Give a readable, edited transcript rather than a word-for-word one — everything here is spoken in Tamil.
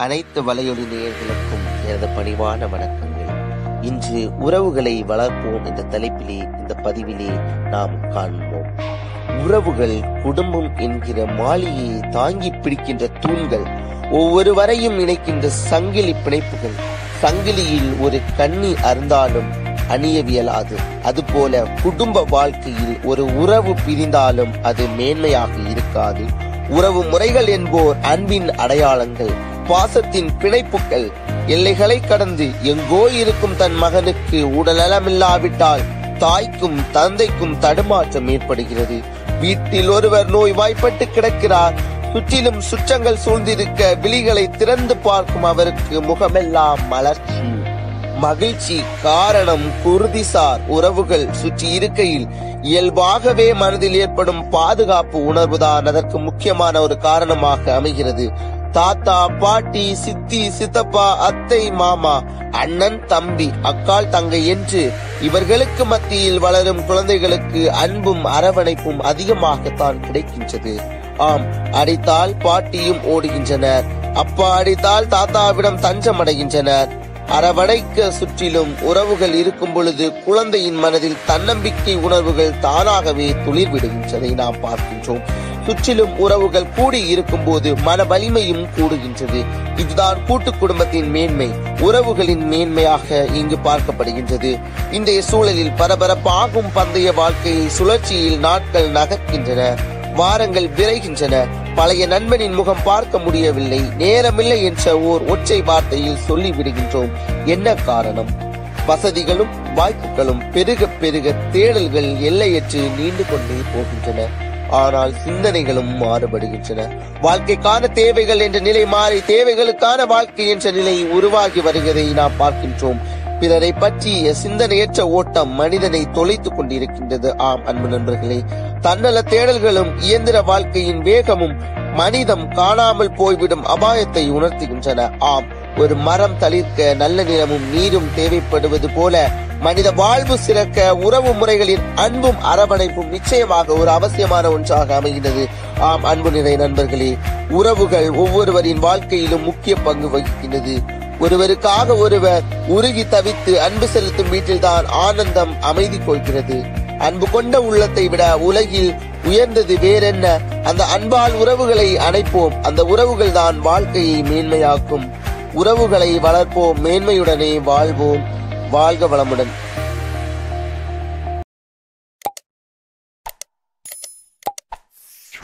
அனைத்து வலையொலி நேயர்களுக்கும் எனது பணிவான வணக்கங்கள். இன்று உறவுகளை வளர்ப்போம் என்ற தலைப்பிலே இந்த பதிவிலே நாம் காண்போம். உறவுகள் குடும்பம் என்கிற மாளிகையை தாங்கி பிடிக்கின்ற தூண்கள், ஒவ்வொருவரையும் இணைக்கின்ற சங்கிலி பிணைப்புகள். சங்கிலியில் ஒரு கண்ணி அறுந்தாலும் அணியவியலாது. அதுபோல குடும்ப வாழ்க்கையில் ஒரு உறவு பிரிந்தாலும் அது மேன்மையாக இருக்காது. உறவு முறைகள் என்போர் அன்பின் அடையாளங்கள், பாசத்தின் பிணைப்புகள். எல்லைகளை கடந்து எங்கோ இருக்கும் தன் மகனுக்கு உடல்நலமில்லாவிட்டால் தாய்க்கும் தந்தைக்கும் தடுமாற்றம் ஏற்படுகிறது. வீட்டில் ஒருவர் நோய்வாய்ப்பட்டு கிடக்கிறார். சுற்றிலும் சுற்றங்கள் சூழ்ந்திருக்க விழிகளை திறந்து பார்க்கும் அவருக்கு முகமெல்லாம் மலர்ச்சி, மகிழ்ச்சி. காரணம், குருதிசார் உறவுகள் சுற்றி இருக்கையில் இயல்பாகவே மனதில் ஏற்படும் பாதுகாப்பு உணர்வுதான் அதற்கு முக்கியமான ஒரு காரணமாக அமைகிறது. தாத்தா, பாட்டி, சித்தி, சித்தப்பா, அத்தை, மாமா, அண்ணன், தம்பி, அக்காள், தங்கை என்று இவர்களுக்கு மத்தியில் வளரும் குழந்தைகளுக்கு அன்பும் அரவணைப்பும் அதிகமாகத்தான் கிடைக்கின்றது. ஆம், அடித்தால் பாட்டியும் ஓடுகின்றனர். அப்பா அடித்தால் தாத்தாவிடம் தஞ்சம் அடைகின்றனர். அரவணைக்க சுற்றிலும் உறவுகள் இருக்கும் பொழுது குழந்தையின் மனதில் தன்னம்பிக்கை உணர்வுகள் தானாகவே துளிர்விடுகின்றதை நாம் பார்க்கின்றோம். சுற்றிலும் உறவுகள் கூடி இருக்கும் போது மன வலிமையும் கூடுகின்றது. இதுதான் கூட்டு குடும்பத்தின் மேன்மை, உறவுகளின் மேன்மையாக இங்கு பார்க்கப்படுகின்றது. இன்றைய சூழலில் பரபரப்பாகும் பந்தய வாழ்க்கையை சுழற்சியில் நாட்கள் நகர்கின்றன, வாரங்கள் விரைகின்றன. பழைய நண்பனின் முகம் பார்க்க முடியவில்லை, நேரமில்லை என்ற ஓர் ஒற்றை வார்த்தையில் சொல்லி விடுகின்றோம். என்ன காரணம்? வசதிகளும் வாய்ப்புகளும் பெருக பெருக தேடல்கள் எல்லையற்று நீண்டு கொண்டே போகின்றன. ஆனால் சிந்தனைகளும் மாறுபடுகின்றன. வாழ்க்கைக்கான தேவைகள் என்ற நிலை மாறி தேவைகளுக்கான வாழ்க்கை என்ற நிலை உருவாகி வருவதை நாம் பார்க்கின்றோம். பிறரை பற்றிய சிந்தனையற்ற ஓட்டம் மனிதனை தொலைத்துக் கொண்டிருக்கின்றது. ஆம் அன்பு நண்பர்களே, தன்னல தேடல்களும் இயந்திர வாழ்க்கையின் வேகமும் மனிதம் காணாமல் போய்விடும் அபாயத்தை உணர்த்துகின்றன. ஆம், ஒரு மரம் தளிர்க்க நல்ல நிலமும் நீரும் தேவைப்படுவது போல மனித வாழ்வு சிறக்க உறவு முறைகளின் அன்பும் அரவணைப்பும் நிச்சயமாக ஒரு அவசியமான ஒன்றாக அமைகிறது. ஆம் அன்பு நிறை நண்பர்களே, உறவுகள் ஒவ்வொருவரின் வாழ்க்கையிலும் முக்கிய பங்கு வகிக்கின்றது. ஒருவருக்காக ஒருவர் உருகி தவித்து அன்பு செலுத்தும் வீட்டில்தான் ஆனந்தம் அமைதி கொள்கிறது. அன்பு கொண்ட உள்ளத்தை விட உலகில் உயர்ந்தது வேறென்ன? அந்த அன்பால் உறவுகளை அணைப்போம். அந்த உறவுகள் தான் வாழ்க்கையை மேன்மையாக்கும். உறவுகளை வளர்ப்போம், மேன்மையுடனே வாழ்வோம். வாழ்க வளமுடன்.